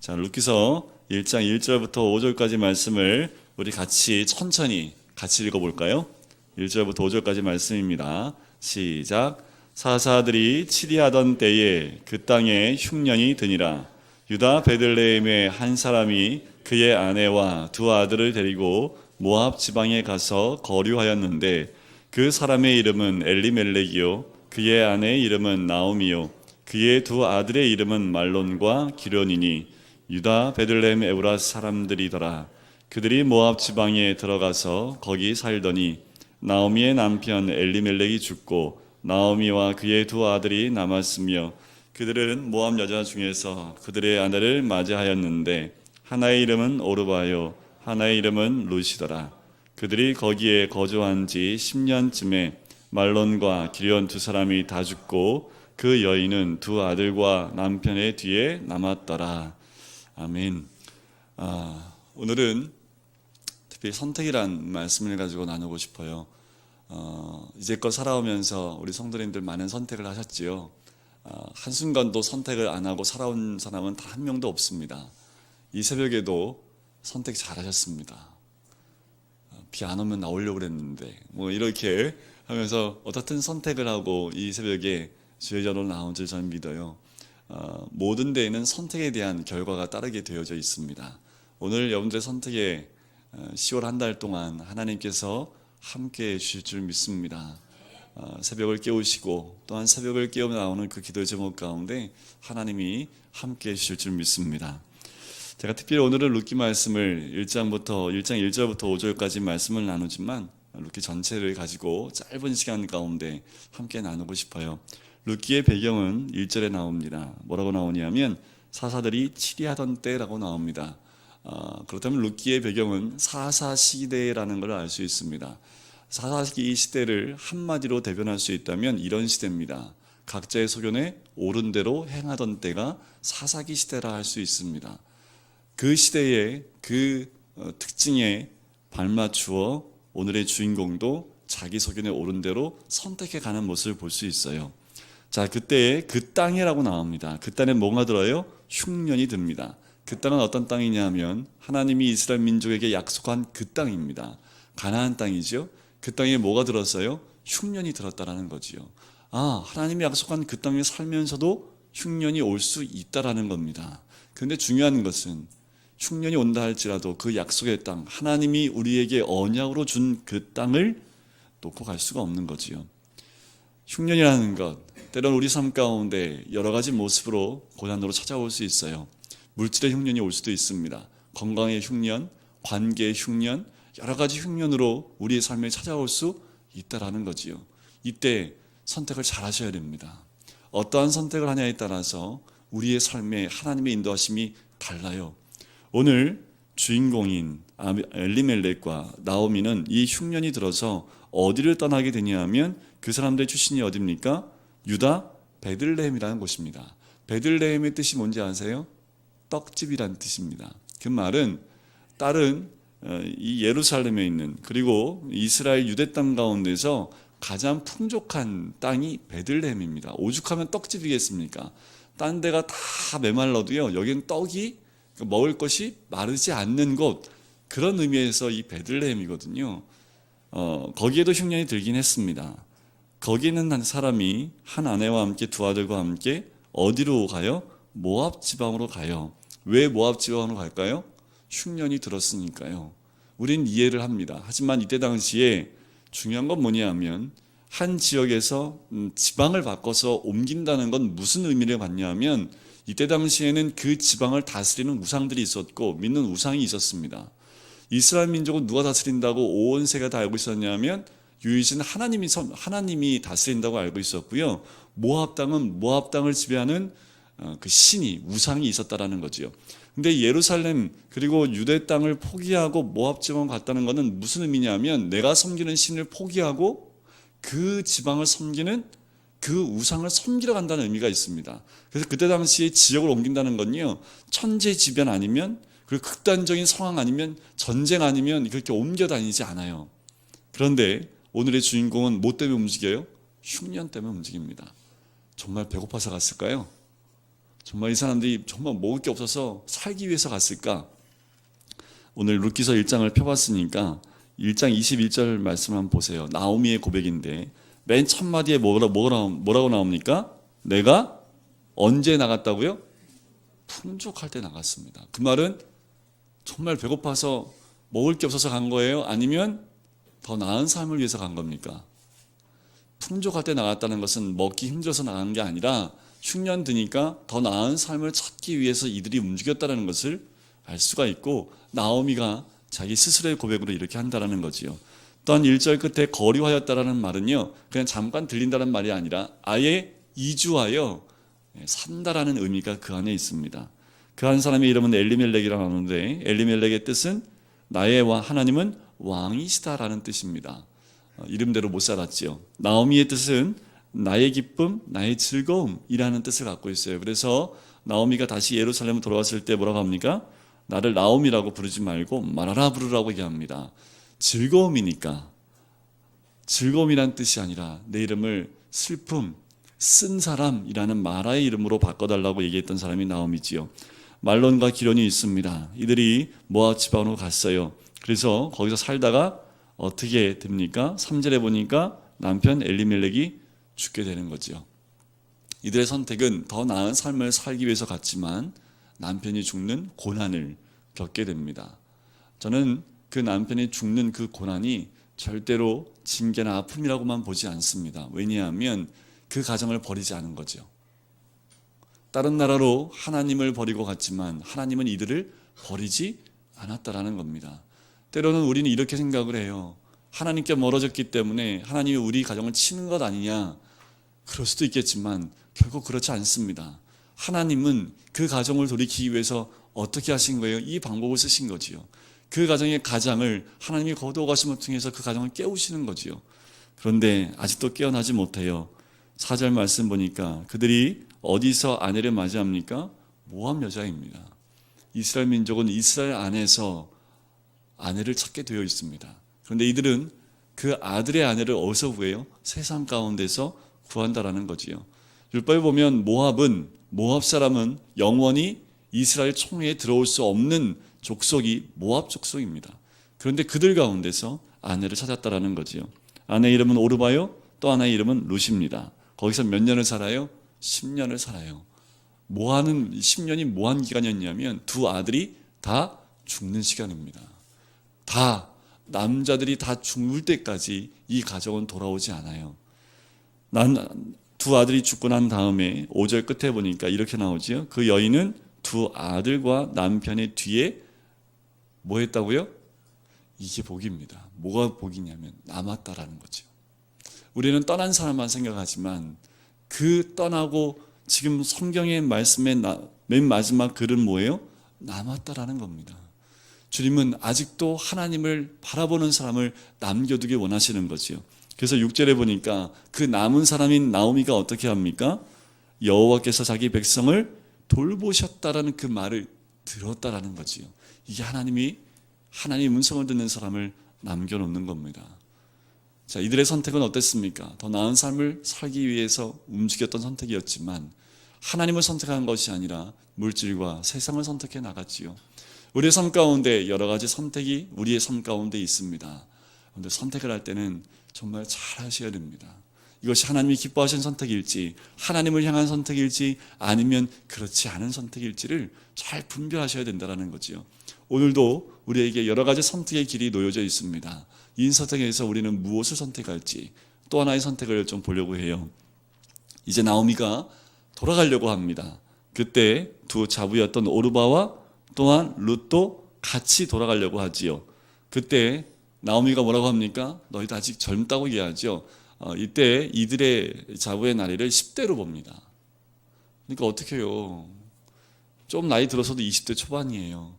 자, 룻기서 1장 1절부터 5절까지 말씀을 우리 같이 천천히 같이 읽어볼까요? 1절부터 5절까지 말씀입니다. 시작. 사사들이 치리하던 때에 그 땅에 흉년이 드니라. 유다 베들레헴의 한 사람이 그의 아내와 두 아들을 데리고 모압 지방에 가서 거류하였는데 그 사람의 이름은 엘리멜렉이요 그의 아내의 이름은 나오미요 그의 두 아들의 이름은 말론과 기련이니 유다 베들레헴 에브라 사람들이더라. 그들이 모압 지방에 들어가서 거기 살더니 나오미의 남편 엘리멜렉이 죽고 나오미와 그의 두 아들이 남았으며 그들은 모압 여자 중에서 그들의 아내를 맞이하였는데 하나의 이름은 오르바요 하나의 이름은 룻이더라. 그들이 거기에 거주한 지 10년쯤에 말론과 기련 두 사람이 다 죽고 그 여인은 두 아들과 남편의 뒤에 남았더라. 아멘. 오늘은 특히 선택이란 말씀을 가지고 나누고 싶어요. 이제껏 살아오면서 우리 성도님들 많은 선택을 하셨지요. 한순간도 선택을 안 하고 살아온 사람은 단 한 명도 없습니다. 이 새벽에도 선택 잘 하셨습니다. 비 안 오면 나오려고 그랬는데 뭐 이렇게 하면서 어떻든 선택을 하고 이 새벽에 주의 전으로 나온 줄 저는 믿어요. 모든 데에는 선택에 대한 결과가 따르게 되어져 있습니다. 오늘 여러분들의 선택에 10월 한 달 동안 하나님께서 함께 해주실 줄 믿습니다. 새벽을 깨우시고 또한 새벽을 깨우며 나오는 그 기도 제목 가운데 하나님이 함께 해주실 줄 믿습니다. 제가 특별히 오늘은 룻기 말씀을 1장 1절부터 5절까지 말씀을 나누지만 룻기 전체를 가지고 짧은 시간 가운데 함께 나누고 싶어요. 룻기의 배경은 1절에 나옵니다. 뭐라고 나오냐면 사사들이 치리하던 때라고 나옵니다. 그렇다면 룻기의 배경은 사사시대라는 걸 알 수 있습니다. 사사기 시대를 한마디로 대변할 수 있다면 이런 시대입니다. 각자의 소견에 옳은 대로 행하던 때가 사사기 시대라 할 수 있습니다. 그 시대의 그 특징에 발맞추어 오늘의 주인공도 자기 소견에 옳은 대로 선택해 가는 모습을 볼 수 있어요. 자, 그때에 그 땅이라고 나옵니다. 그 땅에 뭐가 들어요? 흉년이 듭니다. 그 땅은 어떤 땅이냐면 하나님이 이스라엘 민족에게 약속한 그 땅입니다. 가나안 땅이죠. 그 땅에 뭐가 들었어요? 흉년이 들었다라는 거지요. 하나님이 약속한 그 땅에 살면서도 흉년이 올 수 있다라는 겁니다. 그런데 중요한 것은 흉년이 온다 할지라도 그 약속의 땅, 하나님이 우리에게 언약으로 준 그 땅을 놓고 갈 수가 없는 거지요. 흉년이라는 것, 때론 우리 삶 가운데 여러 가지 모습으로 고난으로 찾아올 수 있어요. 물질의 흉년이 올 수도 있습니다. 건강의 흉년, 관계의 흉년, 여러 가지 흉년으로 우리의 삶에 찾아올 수 있다라는 거지요. 이때 선택을 잘 하셔야 됩니다. 어떠한 선택을 하냐에 따라서 우리의 삶에 하나님의 인도하심이 달라요. 오늘 주인공인 엘리멜렉과 나오미는 이 흉년이 들어서 어디를 떠나게 되냐면 그 사람들의 출신이 어디입니까? 유다 베들레헴이라는 곳입니다. 베들레헴의 뜻이 뭔지 아세요? 떡집이라는 뜻입니다. 그 말은 다른 이 예루살렘에 있는 그리고 이스라엘 유대 땅 가운데서 가장 풍족한 땅이 베들레헴입니다. 오죽하면 떡집이겠습니까? 딴 데가 다 메말라도요, 여기는 떡이 먹을 것이 마르지 않는 곳, 그런 의미에서 이 베들레헴이거든요. 거기에도 흉년이 들긴 했습니다. 거기는 한 사람이 한 아내와 함께 두 아들과 함께 어디로 가요? 모압 지방으로 가요. 왜 모압 지방으로 갈까요? 흉년이 들었으니까요. 우린 이해를 합니다. 하지만 이때 당시에 중요한 건 뭐냐면 한 지역에서 지방을 바꿔서 옮긴다는 건 무슨 의미를 갖냐면 이때 당시에는 그 지방을 다스리는 우상들이 있었고 믿는 우상이 있었습니다. 이스라엘 민족은 누가 다스린다고 온 세계가 다 알고 있었냐면 유일신 하나님이 다스린다고 알고 있었고요. 모압 땅은 모압 땅을 지배하는 그 신이 우상이 있었다라는 거지요. 근데 예루살렘 그리고 유대 땅을 포기하고 모압 지방을 갔다는 것은 무슨 의미냐면 내가 섬기는 신을 포기하고 그 지방을 섬기는 그 우상을 섬기러 간다는 의미가 있습니다. 그래서 그때 당시에 지역을 옮긴다는 건요, 천재지변 아니면 그리고 극단적인 상황 아니면 전쟁 아니면 그렇게 옮겨 다니지 않아요. 그런데 오늘의 주인공은 뭐 때문에 움직여요? 흉년 때문에 움직입니다. 정말 배고파서 갔을까요? 정말 이 사람들이 정말 먹을 게 없어서 살기 위해서 갔을까? 오늘 룻기서 1장을 펴봤으니까 1장 21절 말씀 한번 보세요. 나오미의 고백인데 맨 첫 마디에 뭐라고 나옵니까? 내가 언제 나갔다고요? 풍족할 때 나갔습니다. 그 말은 정말 배고파서 먹을 게 없어서 간 거예요? 아니면 더 나은 삶을 위해서 간 겁니까? 풍족할 때 나갔다는 것은 먹기 힘들어서 나간 게 아니라 흉년 드니까 더 나은 삶을 찾기 위해서 이들이 움직였다는 것을 알 수가 있고, 나오미가 자기 스스로의 고백으로 이렇게 한다는 거지요. 또한 1절 끝에 거류하였다라는 말은요, 그냥 잠깐 들린다는 말이 아니라 아예 이주하여 산다라는 의미가 그 안에 있습니다. 그 한 사람의 이름은 엘리멜렉이라고 하는데, 엘리멜렉의 뜻은 나의 하나님은 왕이시다라는 뜻입니다. 이름대로 못 살았지요. 나오미의 뜻은 나의 기쁨, 나의 즐거움이라는 뜻을 갖고 있어요. 그래서 나오미가 다시 예루살렘에 돌아왔을 때 뭐라고 합니까? 나를 나오미라고 부르지 말고 마라라 부르라고 얘기합니다. 즐거움이니까, 즐거움이란 뜻이 아니라 내 이름을 슬픔, 쓴 사람이라는 마라의 이름으로 바꿔달라고 얘기했던 사람이 나오미지요. 말론과 기련이 있습니다. 이들이 모압 지방으로 갔어요. 그래서 거기서 살다가 어떻게 됩니까? 3절에 보니까 남편 엘리멜렉이 죽게 되는 거죠. 이들의 선택은 더 나은 삶을 살기 위해서 갔지만 남편이 죽는 고난을 겪게 됩니다. 저는 그 남편이 죽는 그 고난이 절대로 징계나 아픔이라고만 보지 않습니다. 왜냐하면 그 가정을 버리지 않은 거죠. 다른 나라로 하나님을 버리고 갔지만 하나님은 이들을 버리지 않았다라는 겁니다. 때로는 우리는 이렇게 생각을 해요. 하나님께 멀어졌기 때문에 하나님이 우리 가정을 치는 것 아니냐. 그럴 수도 있겠지만 결국 그렇지 않습니다. 하나님은 그 가정을 돌이키기 위해서 어떻게 하신 거예요? 이 방법을 쓰신 거지요. 그 가정의 가장을 하나님이 거두어가심을 통해서 그 가정을 깨우시는 거지요. 그런데 아직도 깨어나지 못해요. 4절 말씀 보니까 그들이 어디서 아내를 맞이합니까? 모압 여자입니다. 이스라엘 민족은 이스라엘 안에서 아내를 찾게 되어 있습니다. 그런데 이들은 그 아들의 아내를 어디서 구해요? 세상 가운데서 구한다라는 거지요. 율법에 보면 모압 사람은 영원히 이스라엘 총회에 들어올 수 없는 족속이 모압 족속입니다. 그런데 그들 가운데서 아내를 찾았다라는 거지요. 아내 이름은 오르바요, 또 하나의 이름은 룻입니다. 거기서 몇 년을 살아요? 10년을 살아요. 뭐하는 10년이 뭐한 기간이었냐면 두 아들이 다 죽는 시간입니다. 다 남자들이 다 죽을 때까지 이 가정은 돌아오지 않아요. 두 아들이 죽고 난 다음에 5절 끝에 보니까 이렇게 나오지요. 그 여인은 두 아들과 남편의 뒤에 뭐 했다고요? 이게 복입니다. 뭐가 복이냐면 남았다라는 거죠. 우리는 떠난 사람만 생각하지만 그 떠나고 지금 성경의 말씀의 맨 마지막 글은 뭐예요? 남았다라는 겁니다. 주님은 아직도 하나님을 바라보는 사람을 남겨두길 원하시는 거지요. 그래서 6절에 보니까 그 남은 사람인 나오미가 어떻게 합니까? 여호와께서 자기 백성을 돌보셨다라는 그 말을 들었다라는 거지요. 이게 하나님의 음성을 듣는 사람을 남겨놓는 겁니다. 자, 이들의 선택은 어땠습니까? 더 나은 삶을 살기 위해서 움직였던 선택이었지만 하나님을 선택한 것이 아니라 물질과 세상을 선택해 나갔지요. 우리의 삶 가운데 여러 가지 선택이 우리의 삶 가운데 있습니다. 그런데 선택을 할 때는 정말 잘 하셔야 됩니다. 이것이 하나님이 기뻐하시는 선택일지, 하나님을 향한 선택일지, 아니면 그렇지 않은 선택일지를 잘 분별하셔야 된다는 거지요. 오늘도 우리에게 여러 가지 선택의 길이 놓여져 있습니다. 이 선택에서 우리는 무엇을 선택할지 또 하나의 선택을 좀 보려고 해요. 이제 나오미가 돌아가려고 합니다. 그때 두 자부였던 오르바와 또한 룻도 같이 돌아가려고 하지요. 그때 나오미가 뭐라고 합니까? 너희도 아직 젊다고 얘기하죠. 이때 이들의 자부의 나이를 10대로 봅니다. 그러니까 어떻게 해요? 좀 나이 들어서도 20대 초반이에요.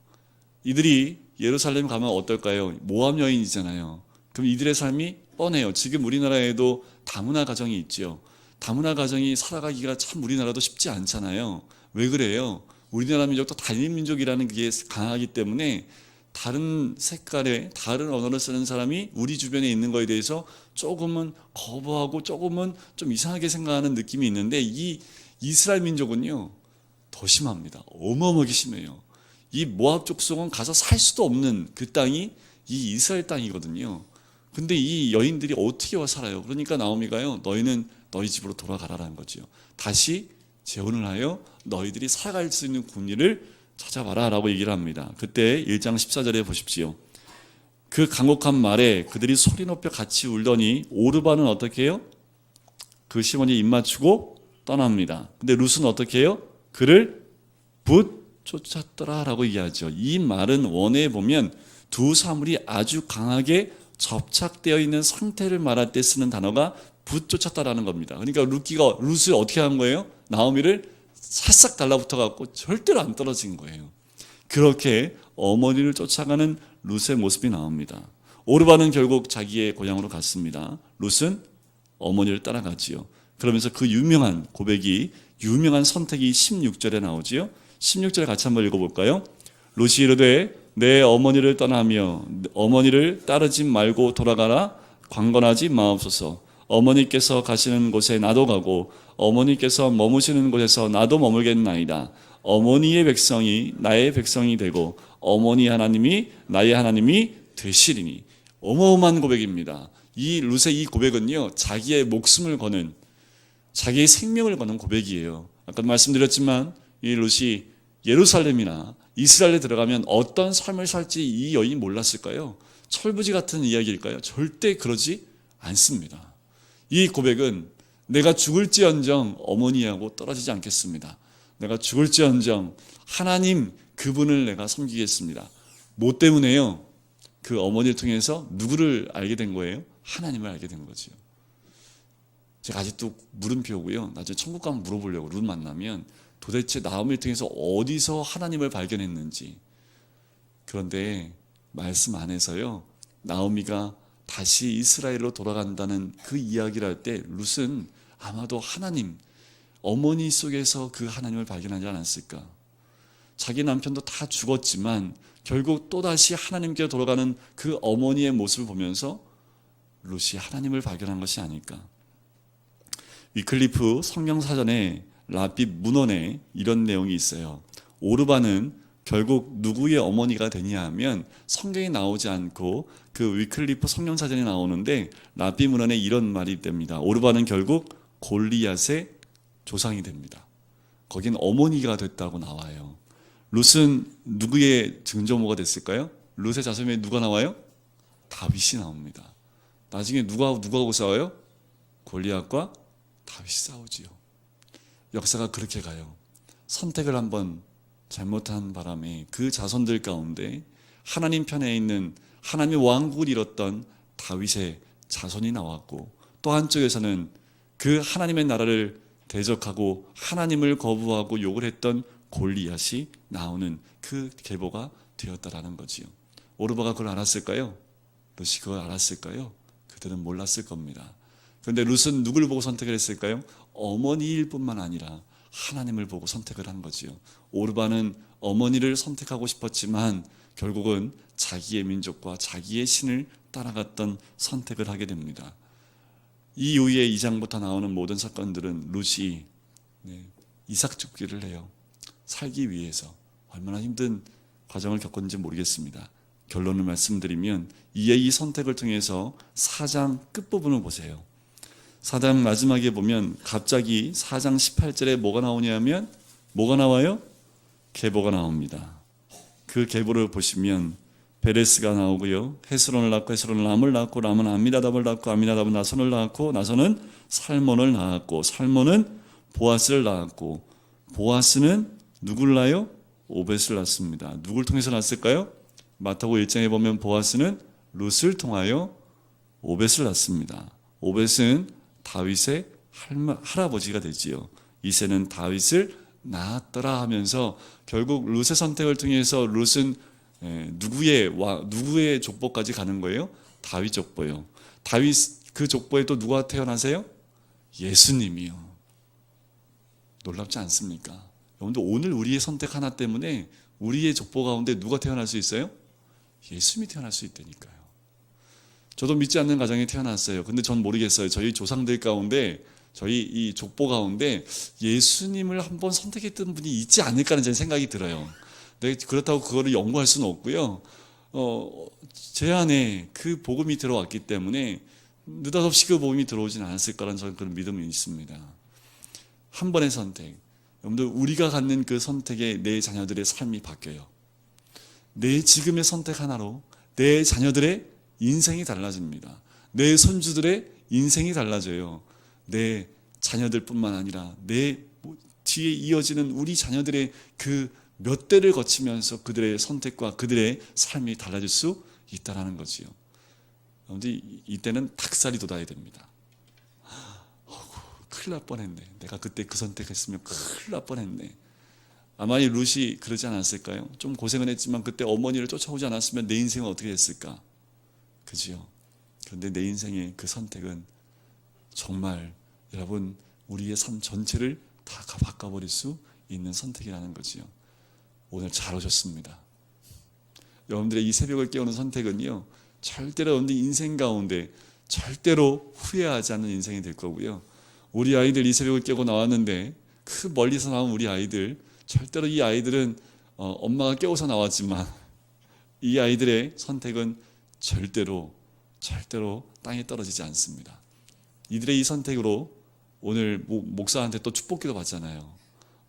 이들이 예루살렘 가면 어떨까요? 모압 여인이잖아요. 그럼 이들의 삶이 뻔해요. 지금 우리나라에도 다문화 가정이 있죠. 다문화 가정이 살아가기가 참 우리나라도 쉽지 않잖아요. 왜 그래요? 우리나라 민족도 단일 민족이라는 게 강하기 때문에 다른 색깔의 다른 언어를 쓰는 사람이 우리 주변에 있는 거에 대해서 조금은 거부하고 조금은 좀 이상하게 생각하는 느낌이 있는데 이 이스라엘 민족은요 더 더 심합니다. 어마어마하게 심해요. 이 모압 족속은 가서 살 수도 없는 그 땅이 이 이스라엘 땅이거든요. 근데 이 여인들이 어떻게 와 살아요? 그러니까 나오미가요, 너희는 너희 집으로 돌아가라라는 거죠. 다시 재혼을 하여 너희들이 살아갈 수 있는 군리를 찾아봐라 라고 얘기를 합니다. 그때 1장 14절에 보십시오. 그 간곡한 말에 그들이 소리 높여 같이 울더니 오르바는 어떻게 해요? 그 시몬이 입 맞추고 떠납니다. 근데 룻은 어떻게 해요? 그를 쫓았더라 라고 얘기하죠. 이 말은 원어에 보면 두 사물이 아주 강하게 접착되어 있는 상태를 말할 때 쓰는 단어가 쫓았다라는 겁니다. 그러니까 룻을 어떻게 한 거예요? 나오미를 살짝 달라붙어 갖고 절대로 안 떨어진 거예요. 그렇게 어머니를 쫓아가는 룻의 모습이 나옵니다. 오르바는 결국 자기의 고향으로 갔습니다. 룻은 어머니를 따라갔지요. 그러면서 그 유명한 고백이, 유명한 선택이 16절에 나오지요. 16절 같이 한번 읽어볼까요? 룻이 이르되 내 어머니를 떠나며 어머니를 따르지 말고 돌아가라. 강건하지 마옵소서. 어머니께서 가시는 곳에 나도 가고 어머니께서 머무시는 곳에서 나도 머물겠나이다. 어머니의 백성이 나의 백성이 되고 어머니 하나님이 나의 하나님이 되시리니. 어마어마한 고백입니다. 이 룻의 이 고백은요, 자기의 목숨을 거는, 자기의 생명을 거는 고백이에요. 아까 말씀드렸지만 이 룻이 예루살렘이나 이스라엘에 들어가면 어떤 삶을 살지 이 여인이 몰랐을까요? 철부지 같은 이야기일까요? 절대 그러지 않습니다. 이 고백은 내가 죽을지언정 어머니하고 떨어지지 않겠습니다. 내가 죽을지언정 하나님 그분을 내가 섬기겠습니다. 뭐 때문에요? 그 어머니를 통해서 누구를 알게 된 거예요? 하나님을 알게 된 거죠. 제가 아직도 물음표 오고요. 나중에 천국 가면 물어보려고, 룻 만나면 도대체 나오미를 통해서 어디서 하나님을 발견했는지. 그런데 말씀 안에서요, 나오미가 다시 이스라엘로 돌아간다는 그 이야기를 할 때 룻은 아마도 하나님, 어머니 속에서 그 하나님을 발견하지 않았을까. 자기 남편도 다 죽었지만 결국 또다시 하나님께 돌아가는 그 어머니의 모습을 보면서 룻이 하나님을 발견한 것이 아닐까. 위클리프 성경사전에 라비 문헌에 이런 내용이 있어요. 오르바는 결국 누구의 어머니가 되냐 하면 성경에 나오지 않고 그 위클리프 성경사전에 나오는데 라비 문헌에 이런 말이 됩니다. 오르바는 결국 골리앗의 조상이 됩니다. 거긴 어머니가 됐다고 나와요. 룻은 누구의 증조모가 됐을까요? 룻의 자손에 누가 나와요? 다윗이 나옵니다. 나중에 누구하고 싸워요? 골리앗과 다윗이 싸우지요. 역사가 그렇게 가요. 선택을 한번 잘못한 바람에 그 자손들 가운데 하나님 편에 있는 하나님의 왕국을 이뤘던 다윗의 자손이 나왔고, 또 한쪽에서는 그 하나님의 나라를 대적하고 하나님을 거부하고 욕을 했던 골리앗이 나오는 그 계보가 되었다라는 거지요. 오르바가 그걸 알았을까요? 룻이 그걸 알았을까요? 그들은 몰랐을 겁니다. 그런데 룻은 누굴 보고 선택을 했을까요? 어머니일 뿐만 아니라 하나님을 보고 선택을 한 거지요. 오르바는 어머니를 선택하고 싶었지만 결국은 자기의 민족과 자기의 신을 따라갔던 선택을 하게 됩니다. 이 이후에 2장부터 나오는 모든 사건들은 룻이 이삭 죽기를 해요. 살기 위해서 얼마나 힘든 과정을 겪었는지 모르겠습니다. 결론을 말씀드리면 이 선택을 통해서 4장 끝부분을 보세요. 4장 마지막에 보면 갑자기 4장 18절에 뭐가 나오냐면 뭐가 나와요? 계보가 나옵니다. 그 계보를 보시면 베레스가 나오고요. 헤스론을 낳고 헤스론은 람을 낳고 람은 암미나답을 낳고 암미나답은 나손을 낳고 나손은 살몬을 낳았고 살몬은 보아스를 낳았고 보아스는 누굴 낳아요? 오벳을 낳습니다. 누굴 통해서 낳았을까요? 마태복음 1장에 보면 보아스는 룻을 통하여 오벳을 낳습니다. 오벳은 다윗의 할아버지가 되지요. 이새는 다윗을 낳았더라 하면서 결국 룻의 선택을 통해서 룻은 누구의 족보까지 가는 거예요? 다윗 족보요. 다윗 그 족보에 또 누가 태어나세요? 예수님이요. 놀랍지 않습니까? 여러분들 오늘 우리의 선택 하나 때문에 우리의 족보 가운데 누가 태어날 수 있어요? 예수님이 태어날 수 있다니까요. 저도 믿지 않는 가정에 태어났어요. 근데 전 모르겠어요. 저희 조상들 가운데 저희 이 족보 가운데 예수님을 한번 선택했던 분이 있지 않을까라는 제 생각이 들어요. 근데 그렇다고 그거를 연구할 수는 없고요. 제 안에 그 복음이 들어왔기 때문에 느닷없이 그 복음이 들어오진 않았을 거라는 저는 그런 믿음이 있습니다. 한 번의 선택. 여러분들 우리가 갖는 그 선택에 내 자녀들의 삶이 바뀌어요. 내 지금의 선택 하나로 내 자녀들의 인생이 달라집니다. 내 손주들의 인생이 달라져요. 내 자녀들뿐만 아니라 내 뒤에 이어지는 우리 자녀들의 그 몇 대를 거치면서 그들의 선택과 그들의 삶이 달라질 수 있다라는 거지요. 그런데 이때는 닭살이 돋아야 됩니다. 큰일 날 뻔했네. 내가 그때 그 선택했으면 큰일 날 뻔했네. 아마 이 룻이 그러지 않았을까요? 좀 고생은 했지만 그때 어머니를 쫓아오지 않았으면 내 인생은 어떻게 됐을까? 그지요? 그런데 내 인생의 그 선택은 정말 여러분 우리의 삶 전체를 다 바꿔버릴 수 있는 선택이라는 거지요. 오늘 잘 오셨습니다. 여러분들의 이 새벽을 깨우는 선택은요, 절대로 여러분들 인생 가운데 절대로 후회하지 않는 인생이 될 거고요. 우리 아이들 이 새벽을 깨고 나왔는데 그 멀리서 나온 우리 아이들, 절대로 이 아이들은 엄마가 깨워서 나왔지만 이 아이들의 선택은 절대로 땅에 떨어지지 않습니다. 이들의 이 선택으로 오늘 목사한테 또 축복기도 받잖아요.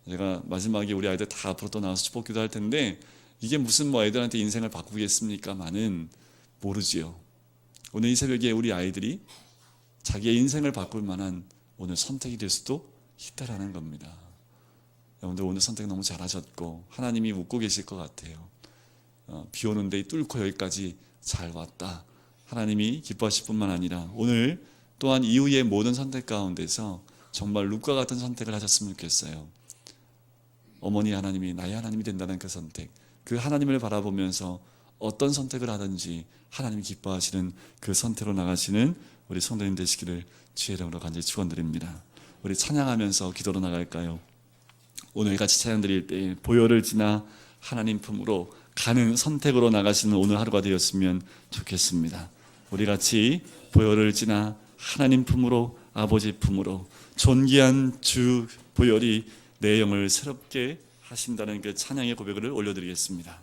제가 마지막에 우리 아이들 다 앞으로 또 나와서 축복기도 할 텐데 이게 무슨 애들한테 인생을 바꾸겠습니까만은 모르지요. 오늘 이 새벽에 우리 아이들이 자기의 인생을 바꿀 만한 오늘 선택이 될 수도 있다라는 겁니다. 여러분들 오늘 선택 너무 잘하셨고 하나님이 웃고 계실 것 같아요. 비 오는데 뚫고 여기까지 잘 왔다. 하나님이 기뻐하실 뿐만 아니라 오늘 또한 이후의 모든 선택 가운데서 정말 룻과 같은 선택을 하셨으면 좋겠어요. 어머니 하나님이 나의 하나님이 된다는 그 선택, 그 하나님을 바라보면서 어떤 선택을 하든지 하나님이 기뻐하시는 그 선택으로 나가시는 우리 성도님 되시기를 주의 이름으로 간절히 축원드립니다. 우리 찬양하면서 기도로 나갈까요? 오늘 같이 찬양 드릴 때 보혈을 지나 하나님 품으로 가는 선택으로 나가시는 오늘 하루가 되었으면 좋겠습니다. 우리 같이 보혈을 지나 하나님 품으로, 아버지 품으로 존귀한 주 보혈이 내 영을 새롭게 하신다는 그 찬양의 고백을 올려드리겠습니다.